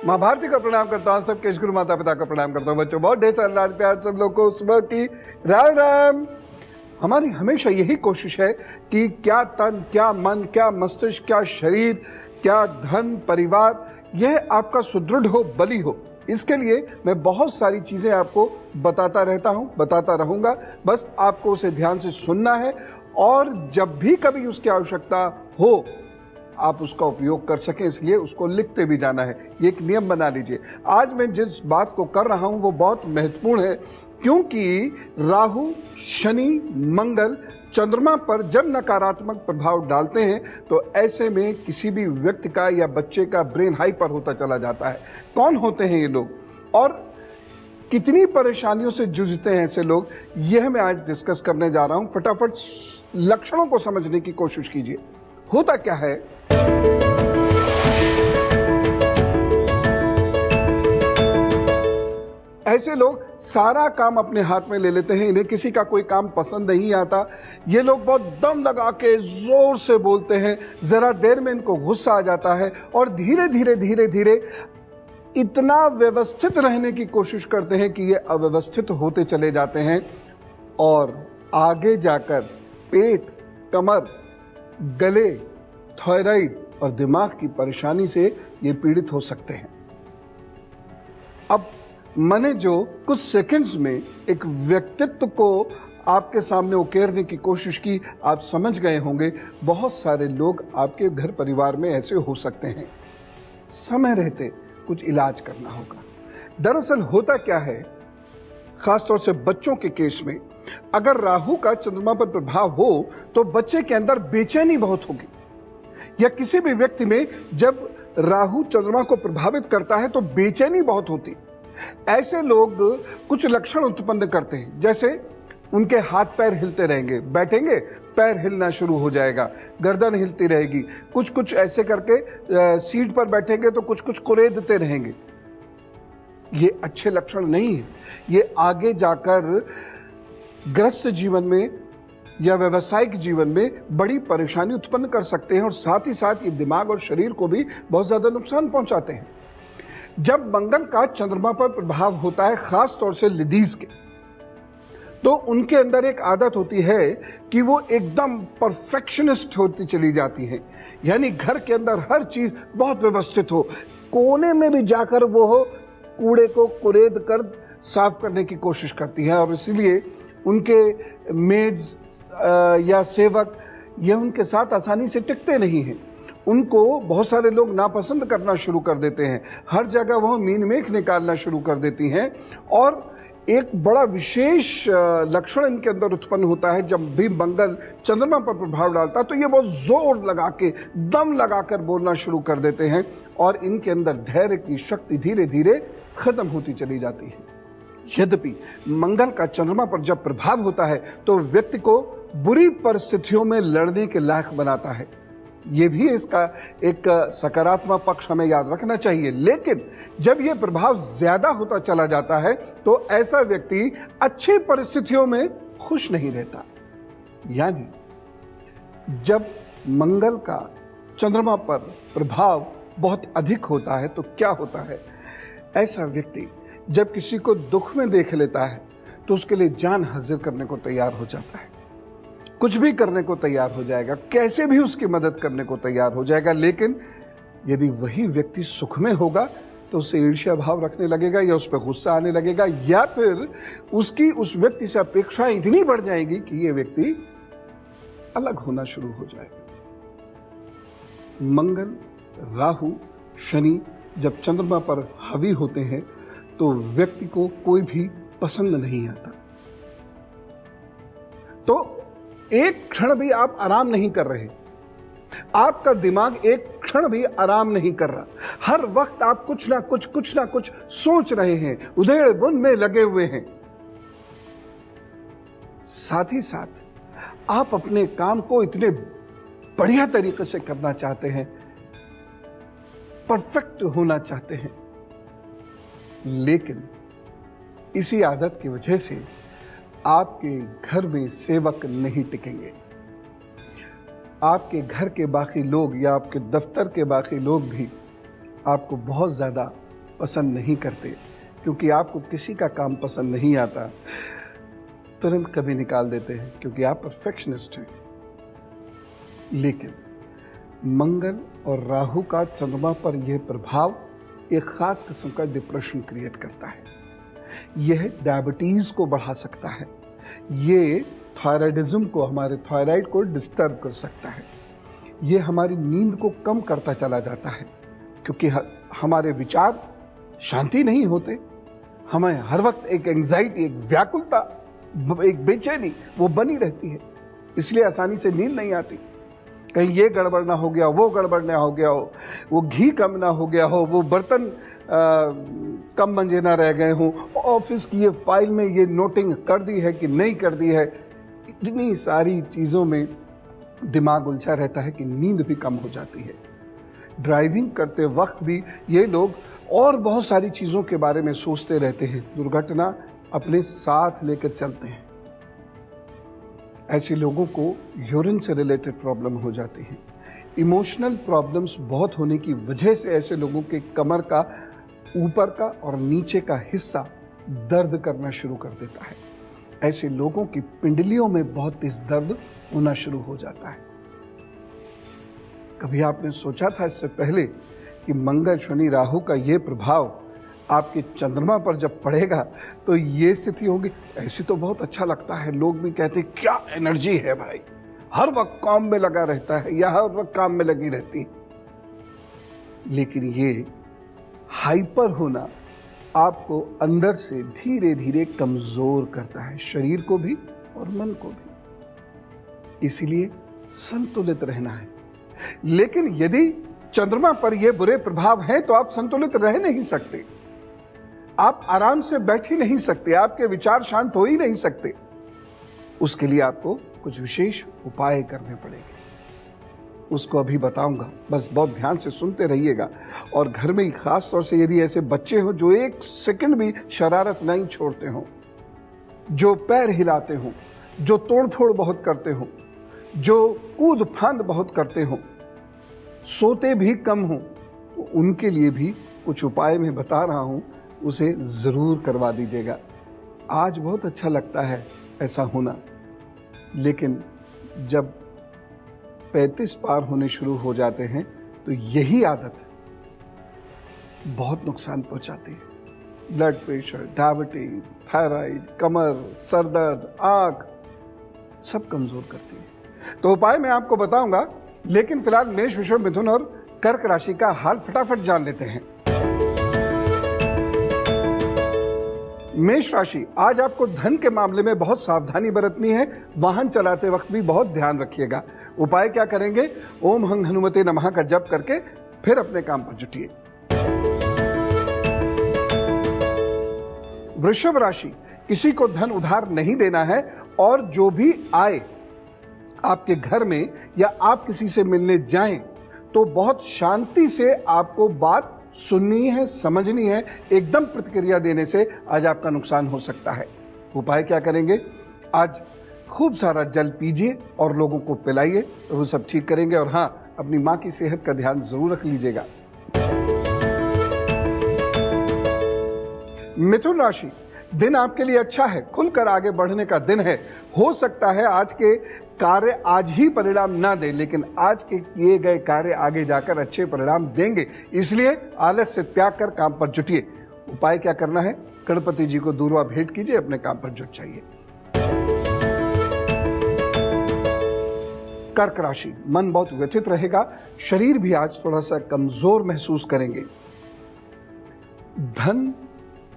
माँ भारती का प्रणाम करता हूँ, सबके गुरु माता पिता का प्रणाम करता हूँ। बच्चों बहुत ढेर सारा लाड प्यार सब लोग को सुबह की राम राम। हमारी हमेशा यही कोशिश है कि क्या तन, क्या मन, क्या मस्तिष्क, क्या शरीर, क्या धन, परिवार, यह आपका सुदृढ़ हो, बली हो। इसके लिए मैं बहुत सारी चीजें आपको बताता रहता हूं, बताता रहूंगा। बस आपको उसे ध्यान से सुनना है और जब भी कभी उसकी आवश्यकता हो आप उसका उपयोग कर सकें, इसलिए उसको लिखते भी जाना है। ये एक नियम बना लीजिए। आज मैं जिस बात को कर रहा हूं वो बहुत महत्वपूर्ण है, क्योंकि राहु, शनि, मंगल चंद्रमा पर जब नकारात्मक प्रभाव डालते हैं तो ऐसे में किसी भी व्यक्ति का या बच्चे का ब्रेन हाइपर होता चला जाता है। कौन होते हैं ये लोग और कितनी परेशानियों से जूझते हैं ऐसे लोग, यह मैं आज डिस्कस करने जा रहा हूं। फटाफट लक्षणों को समझने की कोशिश कीजिए। होता क्या है, ऐसे लोग सारा काम अपने हाथ में ले लेते हैं। इन्हें किसी का कोई काम पसंद नहीं आता। ये लोग बहुत दम लगा के जोर से बोलते हैं, जरा देर में इनको गुस्सा आ जाता है और धीरे धीरे धीरे धीरे इतना व्यवस्थित रहने की कोशिश करते हैं कि ये अव्यवस्थित होते चले जाते हैं और आगे जाकर पेट, कमर, गले, थायराइड और दिमाग की परेशानी से ये पीड़ित हो सकते हैं। अब मैंने जो कुछ सेकंड्स में एक व्यक्तित्व को आपके सामने उकेरने की कोशिश की, आप समझ गए होंगे बहुत सारे लोग आपके घर परिवार में ऐसे हो सकते हैं। समय रहते कुछ इलाज करना होगा। दरअसल होता क्या है, खासतौर से बच्चों के केस में, अगर राहु का चंद्रमा पर प्रभाव हो तो बच्चे के अंदर बेचैनी बहुत होगी, या किसी भी व्यक्ति में जब राहु चंद्रमा को प्रभावित करता है तो बेचैनी बहुत होती। ऐसे लोग कुछ लक्षण उत्पन्न करते हैं, जैसे उनके हाथ पैर हिलते रहेंगे, बैठेंगे पैर हिलना शुरू हो जाएगा, गर्दन हिलती रहेगी, कुछ कुछ ऐसे करके सीट पर बैठेंगे तो कुछ कुछ कुरेदते रहेंगे। ये अच्छे लक्षण नहीं है। ये आगे जाकर ग्रस्त जीवन में या व्यवसायिक जीवन में बड़ी परेशानी उत्पन्न कर सकते हैं और साथ ही साथ ये दिमाग और शरीर को भी बहुत ज्यादा नुकसान पहुंचाते हैं। जब मंगल का चंद्रमा पर प्रभाव होता है, खास तौर से लेडीज के, तो उनके अंदर एक आदत होती है कि वो एकदम परफेक्शनिस्ट होती चली जाती हैं। यानी घर के अंदर हर चीज बहुत व्यवस्थित हो, कोने में भी जाकर वो हो कूड़े को कुरेद कर साफ करने की कोशिश करती है और इसीलिए उनके मेड्स या सेवक ये उनके साथ आसानी से टिकते नहीं हैं। उनको बहुत सारे लोग नापसंद करना शुरू कर देते हैं। हर जगह वह मीन मेख निकालना शुरू कर देती हैं और एक बड़ा विशेष लक्षण इनके अंदर उत्पन्न होता है। जब भी मंगल चंद्रमा पर प्रभाव डालता है तो ये बहुत जोर लगा के, दम लगाकर बोलना शुरू कर देते हैं और इनके अंदर धैर्य की शक्ति धीरे धीरे खत्म होती चली जाती है। यद्यपि मंगल का चंद्रमा पर जब प्रभाव होता है तो व्यक्ति को बुरी परिस्थितियों में लड़ने के लायक बनाता है। ये भी इसका एक सकारात्मक पक्ष हमें याद रखना चाहिए। लेकिन जब यह प्रभाव ज्यादा होता चला जाता है तो ऐसा व्यक्ति अच्छी परिस्थितियों में खुश नहीं रहता। यानी जब मंगल का चंद्रमा पर प्रभाव बहुत अधिक होता है तो क्या होता है, ऐसा व्यक्ति जब किसी को दुख में देख लेता है तो उसके लिए जान हाजिर करने को तैयार हो जाता है, कुछ भी करने को तैयार हो जाएगा, कैसे भी उसकी मदद करने को तैयार हो जाएगा। लेकिन यदि वही व्यक्ति सुख में होगा तो उसे ईर्ष्या भाव रखने लगेगा या उस पर गुस्सा आने लगेगा, या फिर उसकी उस व्यक्ति से अपेक्षाएं इतनी बढ़ जाएगी कि यह व्यक्ति अलग होना शुरू हो जाएगा। मंगल, राहु, शनि जब चंद्रमा पर हावी होते हैं तो व्यक्ति को कोई भी पसंद नहीं आता। तो एक क्षण भी आप आराम नहीं कर रहे, आपका दिमाग एक क्षण भी आराम नहीं कर रहा। हर वक्त आप कुछ ना कुछ सोच रहे हैं, उधेड़ बुन में लगे हुए हैं। साथ ही साथ आप अपने काम को इतने बढ़िया तरीके से करना चाहते हैं, परफेक्ट होना चाहते हैं, लेकिन इसी आदत की वजह से आपके घर में सेवक नहीं टिकेंगे। आपके घर के बाकी लोग या आपके दफ्तर के बाकी लोग भी आपको बहुत ज्यादा पसंद नहीं करते क्योंकि आपको किसी का काम पसंद नहीं आता, तुरंत कभी निकाल देते हैं क्योंकि आप परफेक्शनिस्ट हैं। लेकिन मंगल और राहु का चंद्रमा पर यह प्रभाव एक खास किस्म का डिप्रेशन क्रिएट करता है। यह डायबिटीज को बढ़ा सकता है, ये थायराइडिज्म को, हमारे थायराइड को डिस्टर्ब कर सकता है, ये हमारी नींद को कम करता चला जाता है क्योंकि हमारे विचार शांति नहीं होते, हमें हर वक्त एक एंजाइटी, एक व्याकुलता, एक बेचैनी वो बनी रहती है, इसलिए आसानी से नींद नहीं आती। कहीं ये गड़बड़ ना हो गया, वो गड़बड़ ना हो गया हो, वो घी कम ना हो गया हो, वो बर्तन कम मंजे ना रह गए हों, ऑफिस की ये फाइल में ये नोटिंग कर दी है कि नहीं कर दी है। इतनी सारी चीज़ों में दिमाग उलझा रहता है कि नींद भी कम हो जाती है। ड्राइविंग करते वक्त भी ये लोग और बहुत सारी चीज़ों के बारे में सोचते रहते हैं, दुर्घटना अपने साथ लेकर चलते हैं। ऐसे लोगों को यूरिन से रिलेटेड प्रॉब्लम हो जाती है। इमोशनल प्रॉब्लम्स बहुत होने की वजह से ऐसे लोगों के कमर का ऊपर का और नीचे का हिस्सा दर्द करना शुरू कर देता है। ऐसे लोगों की पिंडलियों में बहुत तेज दर्द होना शुरू हो जाता है। कभी आपने सोचा था इससे पहले कि मंगल, शनि, राहु का ये प्रभाव आपके चंद्रमा पर जब पड़ेगा तो ये स्थिति होगी? ऐसी तो बहुत अच्छा लगता है, लोग भी कहते हैं क्या एनर्जी है भाई, हर वक्त काम में लगा रहता है या हर वक्त काम में लगी रहती है। लेकिन ये हाइपर होना आपको अंदर से धीरे धीरे कमजोर करता है, शरीर को भी और मन को भी। इसलिए संतुलित रहना है। लेकिन यदि चंद्रमा पर ये बुरे प्रभाव हैं तो आप संतुलित रह नहीं सकते, आप आराम से बैठ ही नहीं सकते, आपके विचार शांत हो ही नहीं सकते। उसके लिए आपको कुछ विशेष उपाय करने पड़ेंगे, उसको अभी बताऊंगा, बस बहुत ध्यान से सुनते रहिएगा। और घर में खास तौर से यदि ऐसे बच्चे हो जो एक सेकंड भी शरारत नहीं छोड़ते हो, जो पैर हिलाते हो, जो तोड़फोड़ बहुत करते हो, जो कूद फांद बहुत करते हो, सोते भी कम हो, तो उनके लिए भी कुछ उपाय मैं बता रहा हूं, उसे जरूर करवा दीजिएगा। आज बहुत अच्छा लगता है ऐसा होना, लेकिन जब 35 पार होने शुरू हो जाते हैं तो यही आदत बहुत नुकसान पहुंचाती है। ब्लड प्रेशर, डायबिटीज, थायराइड, कमर, सरदर्द, आंख सब कमजोर करती है। तो उपाय मैं आपको बताऊंगा, लेकिन फिलहाल मेष, वृषभ, मिथुन और कर्क राशि का हाल फटाफट जान लेते हैं। मेष राशि, आज आपको धन के मामले में बहुत सावधानी बरतनी है, वाहन चलाते वक्त भी बहुत ध्यान रखिएगा। उपाय क्या करेंगे? ओम हंग हनुमते नमः का जप करके फिर अपने काम पर जुटिए। वृषभ राशि, किसी को धन उधार नहीं देना है और जो भी आए आपके घर में या आप किसी से मिलने जाएं तो बहुत शांति से आपको बात सुननी है, समझनी है। एकदम प्रतिक्रिया देने से आज आपका नुकसान हो सकता है। उपाय क्या करेंगे? आज खूब सारा जल पीजिए और लोगों को पिलाइए, तो वो सब ठीक करेंगे। और हाँ, अपनी मां की सेहत का ध्यान जरूर रख लीजिएगा। मिथुन राशि, दिन आपके लिए अच्छा है, खुलकर आगे बढ़ने का दिन है। हो सकता है आज के कार्य आज ही परिणाम ना दे, लेकिन आज के किए गए कार्य आगे जाकर अच्छे परिणाम देंगे, इसलिए आलस से त्याग कर काम पर जुटिए। उपाय क्या करना है? गणपति जी को दूर्वा भेंट कीजिए, अपने काम पर जुट जाइए। कर्क राशि, मन बहुत व्यथित रहेगा, शरीर भी आज थोड़ा सा कमजोर महसूस करेंगे। धन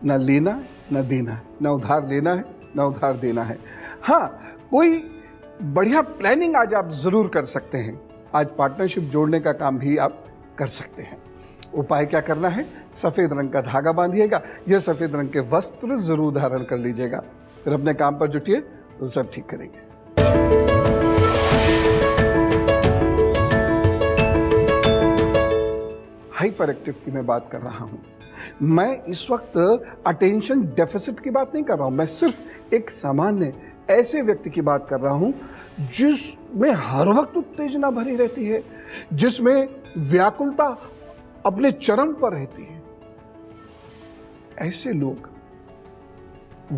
न लेना न देना, न उधार लेना है न उधार देना है। हाँ, कोई बढ़िया प्लानिंग आज आप जरूर कर सकते हैं। आज पार्टनरशिप जोड़ने का काम भी आप कर सकते हैं। उपाय क्या करना है? सफेद रंग का धागा बांधिएगा या सफेद रंग के वस्त्र जरूर धारण कर लीजिएगा, फिर अपने काम पर जुटिए, तो सब ठीक करेंगे। हाइपर एक्टिव की मैं बात कर रहा हूं। मैं इस वक्त अटेंशन डेफिसिट की बात नहीं कर रहा हूं, मैं सिर्फ एक सामान्य ऐसे व्यक्ति की बात कर रहा हूं जिसमें हर वक्त उत्तेजना भरी रहती है, जिसमें व्याकुलता अपने चरम पर रहती है। ऐसे लोग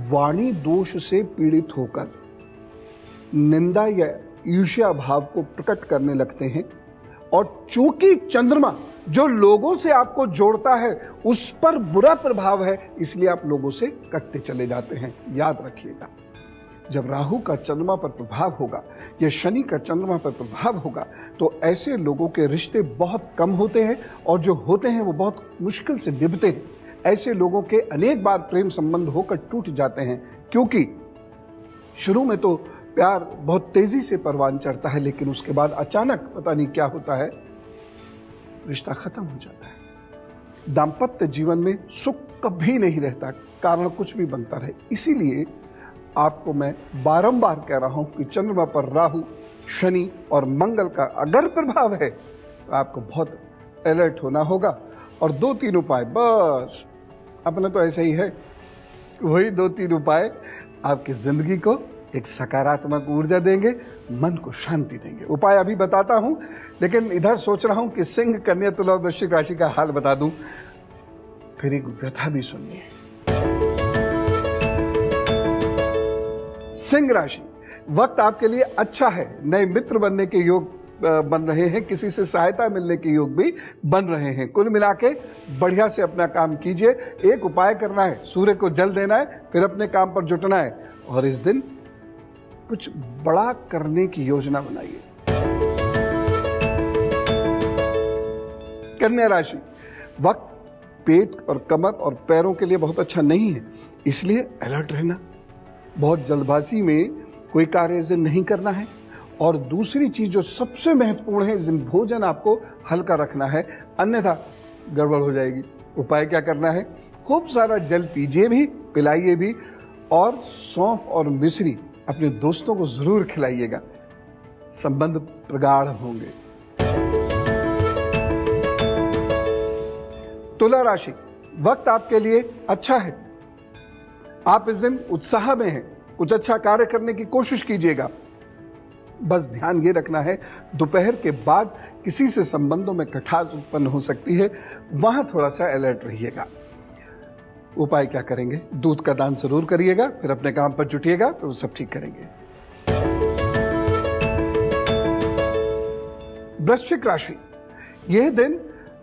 वाणी दोष से पीड़ित होकर निंदा या ईर्ष्या भाव को प्रकट करने लगते हैं, और चूंकि चंद्रमा जो लोगों से आपको जोड़ता है उस पर बुरा प्रभाव है, इसलिए आप लोगों से कटते चले जाते हैं। याद रखिएगा, जब राहु का चंद्रमा पर प्रभाव होगा या शनि का चंद्रमा पर प्रभाव होगा तो ऐसे लोगों के रिश्ते बहुत कम होते हैं, और जो होते हैं वो बहुत मुश्किल से निभते हैं। ऐसे लोगों के अनेक बार प्रेम संबंध होकर टूट जाते हैं, क्योंकि शुरू में तो प्यार बहुत तेजी से परवान चढ़ता है, लेकिन उसके बाद अचानक पता नहीं क्या होता है, रिश्ता खत्म हो जाता है। दाम्पत्य जीवन में सुख कभी नहीं रहता, कारण कुछ भी बनता रहे। इसीलिए आपको मैं बारंबार कह रहा हूं कि चंद्रमा पर राहु, शनि और मंगल का अगर प्रभाव है तो आपको बहुत अलर्ट होना होगा। और 2-3 उपाय, बस अपना तो ऐसा ही है, वही 2-3 उपाय आपकी जिंदगी को एक सकारात्मक ऊर्जा देंगे, मन को शांति देंगे। उपाय अभी बताता हूं, लेकिन इधर सोच रहा हूं कि सिंह, कन्या, तुला और वृश्चिक राशि का हाल बता दूं, फिर एक व्यथा भी सुनिए। सिंह राशि, वक्त आपके लिए अच्छा है, नए मित्र बनने के योग बन रहे हैं, किसी से सहायता मिलने के योग भी बन रहे हैं। कुल मिला के बढ़िया से अपना काम कीजिए। एक उपाय करना है, सूर्य को जल देना है, फिर अपने काम पर जुटना है, और इस दिन कुछ बड़ा करने की योजना बनाइए। कन्या राशि, वक्त पेट और कमर और पैरों के लिए बहुत अच्छा नहीं है, इसलिए अलर्ट रहना। बहुत जल्दबाजी में कोई कार्य इस दिन नहीं करना है। और दूसरी चीज जो सबसे महत्वपूर्ण है, इस दिन भोजन आपको हल्का रखना है, अन्यथा गड़बड़ हो जाएगी। उपाय क्या करना है, खूब सारा जल पीजिए भी, पिलाइए भी, और सौंफ और मिश्री अपने दोस्तों को जरूर खिलाइएगा, संबंध प्रगाढ़ होंगे। तुला राशि, वक्त आपके लिए अच्छा है, आप इस दिन उत्साह में हैं, कुछ अच्छा कार्य करने की कोशिश कीजिएगा। बस ध्यान ये रखना है, दोपहर के बाद किसी से संबंधों में खटास उत्पन्न हो सकती है, वहां थोड़ा सा अलर्ट रहिएगा। उपाय क्या करेंगे, दूध का दान जरूर करिएगा, फिर अपने काम पर जुटिएगा तो सब ठीक करेंगे। वृश्चिक राशि, यह दिन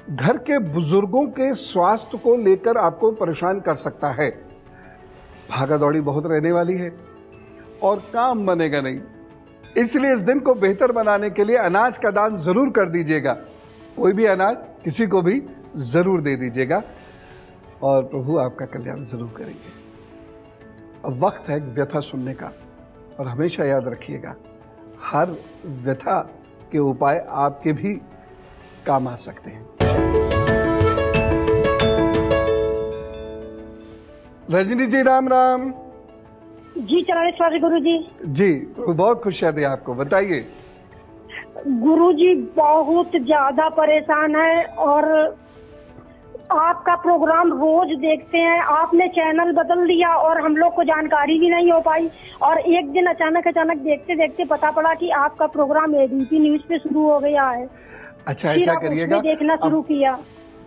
घर के बुजुर्गों के स्वास्थ्य को लेकर आपको परेशान कर सकता है। भागा दौड़ी बहुत रहने वाली है और काम बनेगा नहीं, इसलिए इस दिन को बेहतर बनाने के लिए अनाज का दान जरूर कर दीजिएगा। कोई भी अनाज किसी को भी जरूर दे दीजिएगा, और प्रभु आपका कल्याण जरूर करेंगे। अब वक्त है व्यथा सुनने का, और हमेशा याद रखिएगा, हर व्यथा के उपाय आपके भी काम आ सकते हैं। रजनी जी, राम राम जी। चरणेश्वर गुरु जी। जी, बहुत खुशियां आपको, बताइए। गुरु जी बहुत ज्यादा परेशान है, और आपका प्रोग्राम रोज देखते हैं, आपने चैनल बदल दिया और हम लोग को जानकारी भी नहीं हो पाई, और एक दिन अचानक देखते देखते पता पड़ा कि आपका प्रोग्राम एबीपी न्यूज पे शुरू हो गया है। अच्छा, ऐसा करिएगा, देखना शुरू किया।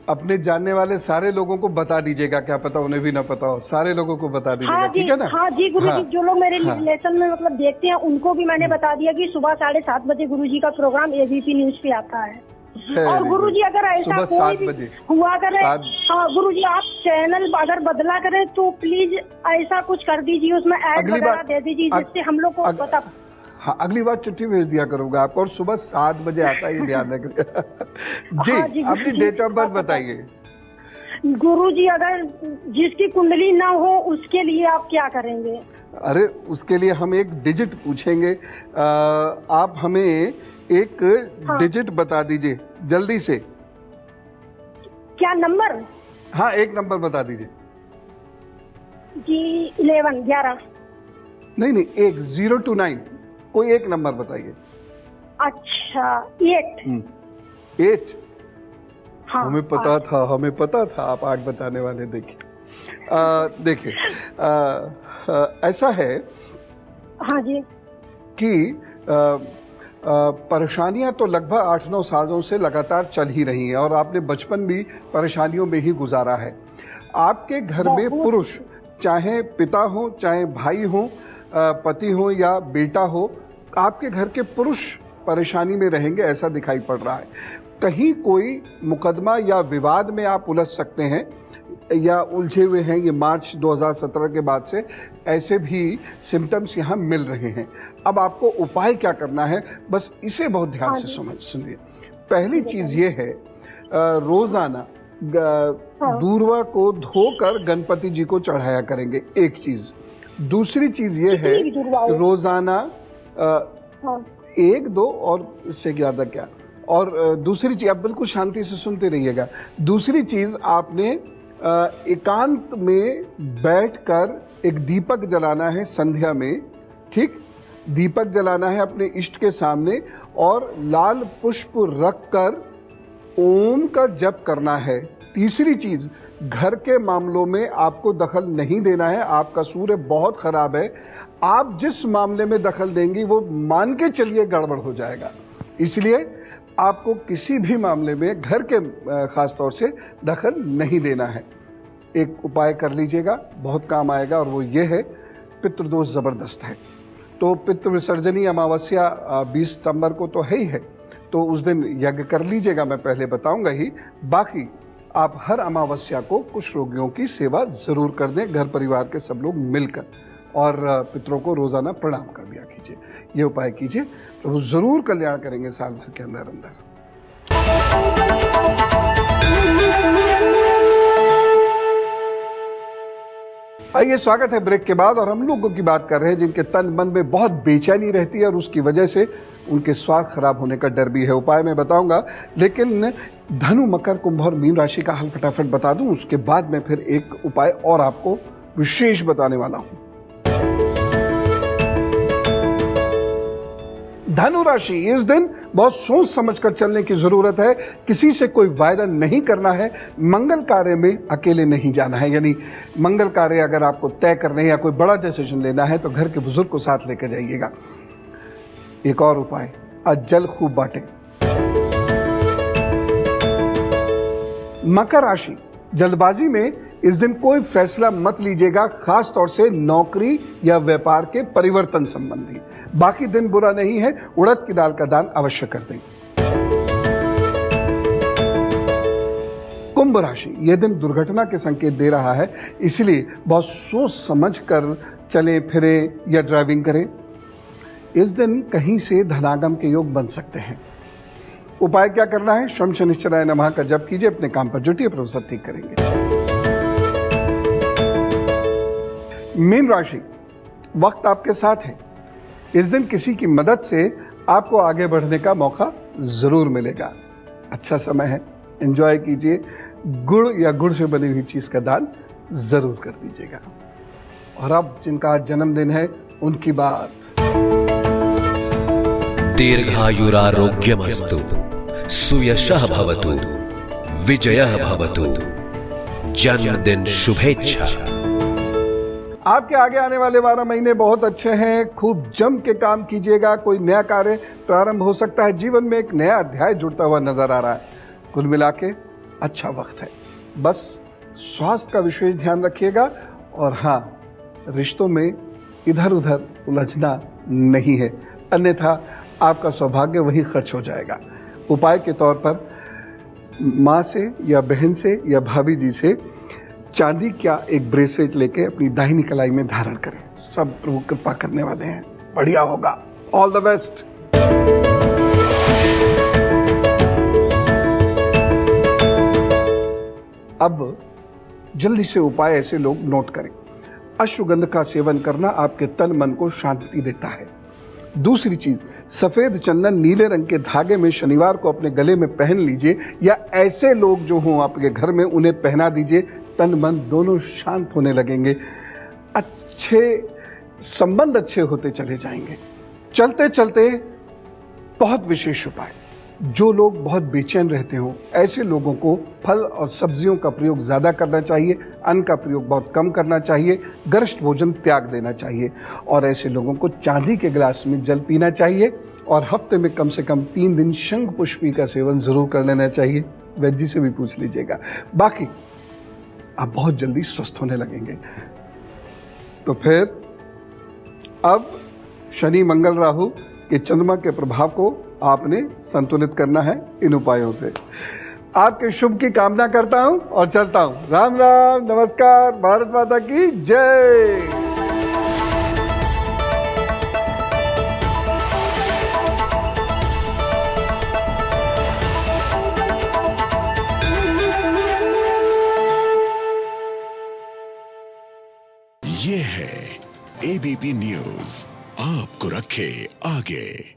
अपने जानने वाले सारे लोगों को बता दीजिएगा, क्या पता उन्हें भी ना पता हो, सारे लोगों को बता दीजिएगा। ठीक है ना? हाँ जी गुरु जी, जो लोग मेरे रिलेशन में मतलब देखते हैं उनको भी मैंने बता दिया कि सुबह 7:30 बजे गुरु जी का प्रोग्राम एबीपी न्यूज पे आता है। और गुरु जी अगर ऐसा कोई भी हुआ करे, हाँ गुरु जी, आप चैनल अगर बदला करें तो प्लीज ऐसा कुछ कर दीजिए, उसमें ऐड वगैरह दे दीजिए, जिससे हम लोग को पता। हाँ, अगली बार चिट्ठी भेज दिया करूंगा आपको, और सुबह 7 बजे आता है, ध्यान रखिएगा। जी, हाँ जी, अपनी डेट ऑफ बर्थ बताइए। गुरु जी, अगर जिसकी कुंडली ना हो उसके लिए आप क्या करेंगे? अरे, उसके लिए हम एक डिजिट पूछेंगे, आप हमें एक डिजिट बता दीजिए जल्दी से। क्या नंबर? हाँ, एक नंबर बता दीजिए जी। 11। नहीं, एक 0 to 9, कोई एक नंबर बताइए। अच्छा, 8। हाँ, हमें पता था आप 8 बताने वाले। देखिए, ऐसा है, हाँ जी, कि परेशानियां तो लगभग 8-9 सालों से लगातार चल ही रही हैं, और आपने बचपन भी परेशानियों में ही गुजारा है। आपके घर में पुरुष, चाहे पिता हो, चाहे भाई हो, पति हो या बेटा हो, आपके घर के पुरुष परेशानी में रहेंगे ऐसा दिखाई पड़ रहा है। कहीं कोई मुकदमा या विवाद में आप उलझ सकते हैं या उलझे हुए हैं। ये मार्च 2017 के बाद से ऐसे भी सिम्टम्स यहाँ मिल रहे हैं। अब आपको उपाय क्या करना है, बस इसे बहुत ध्यान से सुनिए। पहली चीज ये है, रोजाना दूर्वा को धोकर गणपति जी को चढ़ाया करेंगे, एक चीज। दूसरी चीज ये है, रोजाना 1-2 और इससे ज्यादा क्या। और दूसरी चीज, आप बिल्कुल शांति से सुनते रहिएगा। दूसरी चीज, आपने एकांत में बैठकर एक दीपक जलाना है संध्या में, ठीक? दीपक जलाना है अपने इष्ट के सामने और लाल पुष्प रखकर ओम का जप करना है। तीसरी चीज, घर के मामलों में आपको दखल नहीं देना है। आपका सूर्य बहुत खराब है, आप जिस मामले में दखल देंगी वो मान के चलिए गड़बड़ हो जाएगा। इसलिए आपको किसी भी मामले में घर के खास तौर से दखल नहीं देना है। एक उपाय कर लीजिएगा, बहुत काम आएगा, और वो ये है, पितृदोष जबरदस्त है। तो पितृ विसर्जनी अमावस्या 20 सितंबर को तो है ही है, तो उस दिन यज्ञ कर लीजिएगा, मैं पहले बताऊंगा ही। बाकी आप हर अमावस्या को कुछ रोगियों की सेवा जरूर कर दें, घर परिवार के सब लोग मिलकर, और पितरों को रोजाना प्रणाम कर दिया कीजिए। ये उपाय कीजिए, तो वो जरूर कल्याण करेंगे साल भर के अंदर अंदर। आइए, स्वागत है ब्रेक के बाद, और हम लोगों की बात कर रहे हैं जिनके तन मन में बहुत बेचैनी रहती है और उसकी वजह से उनके स्वास्थ्य खराब होने का डर भी है। उपाय मैं बताऊंगा, लेकिन धनु, मकर, कुंभ और मीन राशि का हल फटाफट बता दूं, उसके बाद मैं फिर एक उपाय और आपको विशेष बताने वाला हूं। धनु राशि, इस दिन बहुत सोच समझकर चलने की जरूरत है। किसी से कोई वायदा नहीं करना है। मंगल कार्य में अकेले नहीं जाना है, यानी मंगल कार्य अगर आपको तय करने या कोई बड़ा डिसीजन लेना है तो घर के बुजुर्ग को साथ लेकर जाइएगा। एक और उपाय, आज जल खूब बांटें। मकर राशि, जल्दबाजी में इस दिन कोई फैसला मत लीजिएगा, खास तौर से नौकरी या व्यापार के परिवर्तन संबंधी। बाकी दिन बुरा नहीं है, उड़द की दाल का दान अवश्य कर दें। कुंभ राशि, यह दिन दुर्घटना के संकेत दे रहा है, इसलिए बहुत सोच समझ कर चले फिरे या ड्राइविंग करें। इस दिन कहीं से धनागम के योग बन सकते हैं। उपाय क्या करना है, शम शनिश्चराय नमः का जप कीजिए, अपने काम पर जुटिए, प्रभु सब ठीक करेंगे। मीन राशि, वक्त आपके साथ है। इस दिन किसी की मदद से आपको आगे बढ़ने का मौका जरूर मिलेगा। अच्छा समय है, एंजॉय कीजिए। गुड़ या गुड़ से बनी हुई चीज का दान जरूर कर दीजिएगा। और अब जिनका आज जन्मदिन है उनकी बात। दीर्घायुरारोग्यमस्तु, सुयशः भवतु, विजयः भवतु, जन्मदिन शुभेच्छा। आपके आगे आने वाले 12 महीने बहुत अच्छे हैं। खूब जम के काम कीजिएगा। कोई नया कार्य प्रारंभ हो सकता है। जीवन में एक नया अध्याय जुड़ता हुआ नजर आ रहा है। कुल मिला के अच्छा वक्त है। बस स्वास्थ्य का विशेष ध्यान रखिएगा, और हाँ, रिश्तों में इधर उधर उलझना नहीं है, अन्यथा आपका सौभाग्य वही खर्च हो जाएगा। उपाय के तौर पर माँ से या बहन से या भाभी जी से चांदी का एक ब्रेसलेट लेके अपनी दाहिनी कलाई में धारण करें। सब प्रभु कृपा करने वाले हैं, बढ़िया होगा। All the best. अब जल्दी से उपाय ऐसे लोग नोट करें। अश्वगंध का सेवन करना आपके तन मन को शांति देता है। दूसरी चीज, सफेद चंदन नीले रंग के धागे में शनिवार को अपने गले में पहन लीजिए, या ऐसे लोग जो हों आपके घर में उन्हें पहना दीजिए। तन मन दोनों शांत होने लगेंगे, अच्छे संबंध अच्छे होते चले जाएंगे। चलते चलते बहुत विशेष उपाय, जो लोग बहुत बेचैन रहते हो ऐसे लोगों को फल और सब्जियों का प्रयोग ज्यादा करना चाहिए, अन्न का प्रयोग बहुत कम करना चाहिए, गरिष्ठ भोजन त्याग देना चाहिए, और ऐसे लोगों को चांदी के गिलास में जल पीना चाहिए, और हफ्ते में कम से कम 3 दिन शंख पुष्पी का सेवन जरूर कर लेना चाहिए। वैद्य जी से भी पूछ लीजिएगा। बाकी आप बहुत जल्दी स्वस्थ होने लगेंगे। तो फिर अब शनि मंगल राहु के चंद्रमा के प्रभाव को आपने संतुलित करना है इन उपायों से। आपके शुभ की कामना करता हूं और चलता हूं। राम राम, नमस्कार, भारत माता की जय। ये है एबीपी न्यूज, आपको रखे आगे।